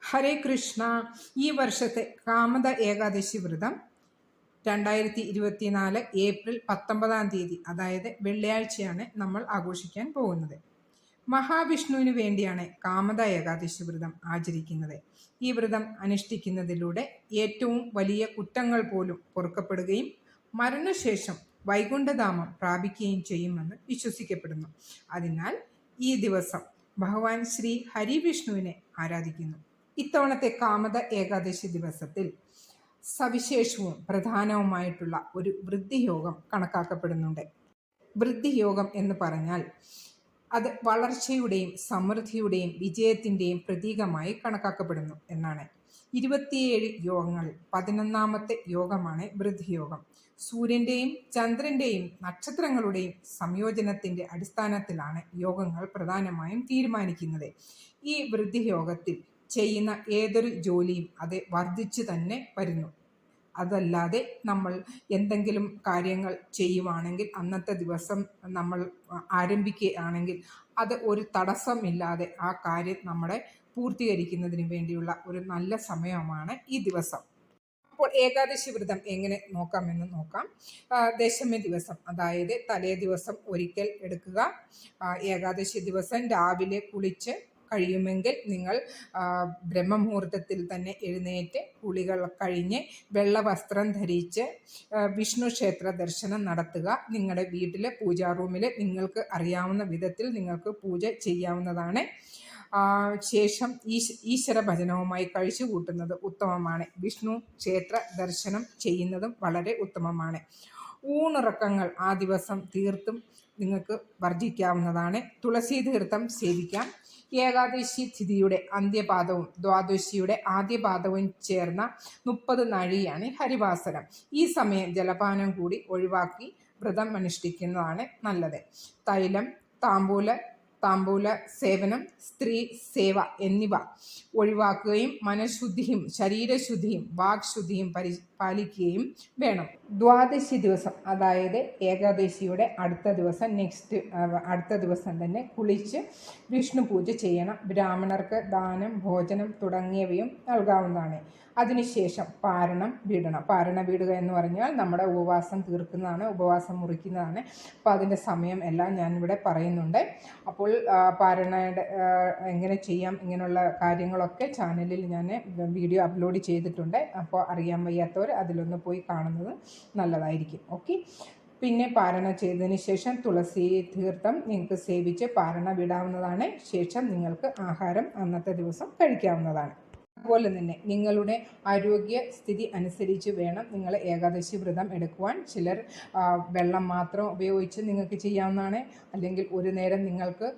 ഹരേ കൃഷ്ണ. ഈ വർഷത്തെ കാമത ഏകാദശി വ്രതം 2024 ഏപ്രിൽ 19 അതായത് വെള്ളിയാഴ്ചയാണ് നമ്മൾ ആഘോഷിക്കാൻ പോകുന്നത്. മഹാവിഷ്ണുവിന് വേണ്ടിയാണ് കാമത ഏകാദശി വ്രതം ആചരിക്കുന്നത്. ഈ വ്രതം അനുഷ്ഠിക്കുന്നതിലൂടെ ഏറ്റവും വലിയ കുറ്റങ്ങൾ പോലും പൊറുക്കപ്പെടുകയും മരണശേഷം വൈകുണ്ഠധാമം പ്രാപിക്കുകയും ചെയ്യുമെന്ന് വിശ്വസിക്കപ്പെടുന്നു. അതിനാൽ ഈ ദിവസം ഭഗവാൻ ശ്രീ ഹരിവിഷ്ണുവിനെ ആരാധിക്കുന്നു. ഇത്തവണത്തെ കാമത ഏകാദശി ദിവസത്തിൽ സവിശേഷവും പ്രധാനവുമായിട്ടുള്ള ഒരു വൃദ്ധിയോഗം കണക്കാക്കപ്പെടുന്നുണ്ട്. വൃദ്ധിയോഗം എന്ന് പറഞ്ഞാൽ അത് വളർച്ചയുടെയും സമൃദ്ധിയുടെയും വിജയത്തിൻ്റെയും പ്രതീകമായി കണക്കാക്കപ്പെടുന്നു എന്നാണ്. 27 യോഗങ്ങൾ 11ാമത്തെ യോഗമാണ് വൃദ്ധിയോഗം. സൂര്യൻ്റെയും ചന്ദ്രൻ്റെയും നക്ഷത്രങ്ങളുടെയും സംയോജനത്തിൻ്റെ അടിസ്ഥാനത്തിലാണ് യോഗങ്ങൾ പ്രധാനമായും തീരുമാനിക്കുന്നത്. ഈ വൃദ്ധിയോഗത്തിൽ ചെയ്യുന്ന ഏതൊരു ജോലിയും അത് വർദ്ധിച്ചു തന്നെ വരുന്നു. അതല്ലാതെ നമ്മൾ എന്തെങ്കിലും കാര്യങ്ങൾ ചെയ്യുവാണെങ്കിൽ അന്നത്തെ ദിവസം നമ്മൾ ആരംഭിക്കുകയാണെങ്കിൽ അത് ഒരു തടസ്സമില്ലാതെ ആ കാര്യം നമ്മളെ പൂർത്തീകരിക്കുന്നതിന് വേണ്ടിയുള്ള ഒരു നല്ല സമയമാണ് ഈ ദിവസം. അപ്പോൾ ഏകാദശി വ്രതം എങ്ങനെ നോക്കാമെന്ന് നോക്കാം. ദശമി ദിവസം അതായത് തലേ ദിവസം ഒരിക്കൽ എടുക്കുക. ഏകാദശി ദിവസം രാവിലെ കുളിച്ച് കഴിയുമെങ്കിൽ നിങ്ങൾ ബ്രഹ്മമുഹൂർത്തത്തിൽ തന്നെ എഴുന്നേറ്റ് കുളികൾ കഴിഞ്ഞ് വെള്ള വസ്ത്രം ധരിച്ച് വിഷ്ണു ക്ഷേത്ര ദർശനം നടത്തുക. നിങ്ങളുടെ വീട്ടിലെ പൂജാ റൂമിൽ നിങ്ങൾക്ക് അറിയാവുന്ന വിധത്തിൽ നിങ്ങൾക്ക് പൂജ ചെയ്യാവുന്നതാണ്. ശേഷം ഈശ്വര ഭജനവുമായി കഴിച്ചു കൂട്ടുന്നത് ഉത്തമമാണ്. വിഷ്ണു ക്ഷേത്ര ദർശനം ചെയ്യുന്നതും വളരെ ഉത്തമമാണ്. ഊണിറക്കങ്ങൾ ആ ദിവസം തീർത്തും നിങ്ങൾക്ക് വർജിക്കാവുന്നതാണ്. തുളസി തീർത്ഥം സേവിക്കാം. ഏകാദശി തിഥിയുടെ അന്ത്യപാദവും ദ്വാദശിയുടെ ആദ്യപാദവും ചേർന്ന 30 നാഴികയാണ് ഹരിവാസരം. ഈ സമയം ജലപാനം കൂടി ഒഴിവാക്കി വ്രതം അനുഷ്ഠിക്കുന്നതാണ് നല്ലത്. തൈലം, താമ്പൂല സേവനം, സ്ത്രീ സേവ എന്നിവ ഒഴിവാക്കുകയും മനഃശുദ്ധിയും ശരീരശുദ്ധിയും വാക്ശുദ്ധിയും പാലിക്കുകയും വേണം. ദ്വാദശി ദിവസം അതായത് ഏകാദശിയുടെ അടുത്ത ദിവസം തന്നെ കുളിച്ച് വിഷ്ണു പൂജ ചെയ്യണം. ബ്രാഹ്മണർക്ക് ദാനം, ഭോജനം തുടങ്ങിയവയും നൽകാവുന്നതാണ്. അതിനുശേഷം പാരണം വീടണം. പാരണം വീടുക എന്ന് പറഞ്ഞാൽ നമ്മുടെ ഉപവാസം തീർക്കുന്നതാണ്, ഉപവാസം മുറിക്കുന്നതാണ്. അപ്പോൾ അതിൻ്റെ സമയം എല്ലാം ഞാനിവിടെ പറയുന്നുണ്ട്. അപ്പോൾ പാരണയുടെ എങ്ങനെ ചെയ്യാം ഇങ്ങനെയുള്ള കാര്യങ്ങളൊക്കെ ചാനലിൽ ഞാൻ വീഡിയോ അപ്ലോഡ് ചെയ്തിട്ടുണ്ട്. അപ്പോൾ അറിയാൻ വയ്യാത്തവർ അതിലൊന്ന് പോയി കാണുന്നത് നല്ലതായിരിക്കും. ഓക്കെ. പിന്നെ പാരണ ചെയ്തതിന് ശേഷം തുളസി തീർത്ഥം നിങ്ങൾക്ക് സേവിച്ച് പാരണ വിടാവുന്നതാണ്. ശേഷം നിങ്ങൾക്ക് ആഹാരം അന്നത്തെ ദിവസം കഴിക്കാവുന്നതാണ്. അതുപോലെ തന്നെ നിങ്ങളുടെ ആരോഗ്യ സ്ഥിതി അനുസരിച്ച് വേണം നിങ്ങൾ ഏകാദശി വ്രതം എടുക്കുവാൻ. ചിലർ വെള്ളം മാത്രം ഉപയോഗിച്ച് നിങ്ങൾക്ക് ചെയ്യാവുന്നതാണ്. അല്ലെങ്കിൽ ഒരു നേരം നിങ്ങൾക്ക്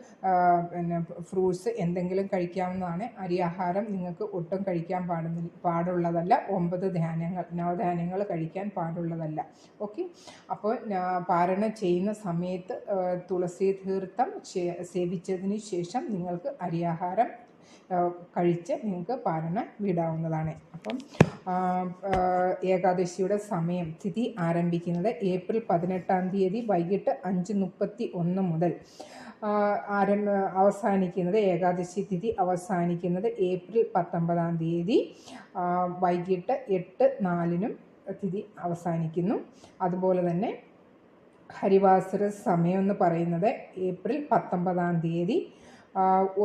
ഫ്രൂട്ട്സ് എന്തെങ്കിലും കഴിക്കാവുന്നതാണ്. അരിയാഹാരം നിങ്ങൾക്ക് ഒട്ടും കഴിക്കാൻ പാടുള്ളതല്ല. 9 നവധാന്യങ്ങൾ കഴിക്കാൻ പാടുള്ളതല്ല. ഓക്കെ. അപ്പോൾ പാരണ ചെയ്യുന്ന സമയത്ത് തുളസി തീർത്ഥം സേവിച്ചതിന് ശേഷം നിങ്ങൾക്ക് അരിയാഹാരം കഴിച്ച് നിങ്ങൾക്ക് പാരണ വിടാവുന്നതാണ്. അപ്പം ഏകാദശിയുടെ സമയം തിഥി ആരംഭിക്കുന്നത് ഏപ്രിൽ 18 വൈകിട്ട് 5:31 മുതൽ അവസാനിക്കുന്നത്. ഏകാദശി തിഥി അവസാനിക്കുന്നത് ഏപ്രിൽ 19 വൈകിട്ട് 8:04 തിഥി അവസാനിക്കുന്നു. അതുപോലെ തന്നെ ഹരിവാസര സമയം എന്ന് പറയുന്നത് ഏപ്രിൽ 19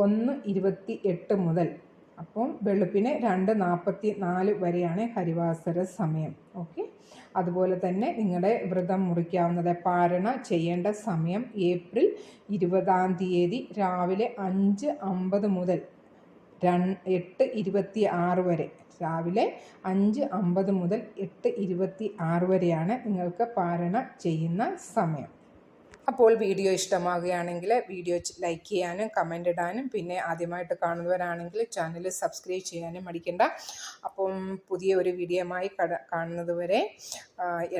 1:28 മുതൽ അപ്പം വെളുപ്പിന് 2:44 വരെയാണ് ഹരിവാസര സമയം. ഓക്കെ. അതുപോലെ തന്നെ നിങ്ങളുടെ വ്രതം മുറിക്കാവുന്നത് പാരണ ചെയ്യേണ്ട സമയം ഏപ്രിൽ 20 രാവിലെ 5:50 മുതൽ 8:26 വരെ. രാവിലെ 5:50 മുതൽ 8:26 വരെയാണ് നിങ്ങൾക്ക് പാരണ ചെയ്യുന്ന സമയം. അപ്പോൾ വീഡിയോ ഇഷ്ടമാകുകയാണെങ്കിൽ വീഡിയോ ലൈക്ക് ചെയ്യാനും കമൻ്റ് ഇടാനും പിന്നെ ആദ്യമായിട്ട് കാണുന്നവരാണെങ്കിൽ ചാനൽ സബ്സ്ക്രൈബ് ചെയ്യാനും മടിക്കണ്ട. അപ്പം പുതിയ ഒരു വീഡിയോയുമായി കാണുന്നത് വരെ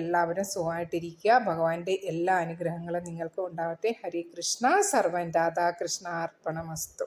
എല്ലാവരും സുഖമായിട്ടിരിക്കുക. ഭഗവാന്റെ എല്ലാ അനുഗ്രഹങ്ങളും നിങ്ങൾക്ക് ഉണ്ടാവട്ടെ. ഹരേ കൃഷ്ണ. സർവം രാധാകൃഷ്ണ അർപ്പണമസ്തു.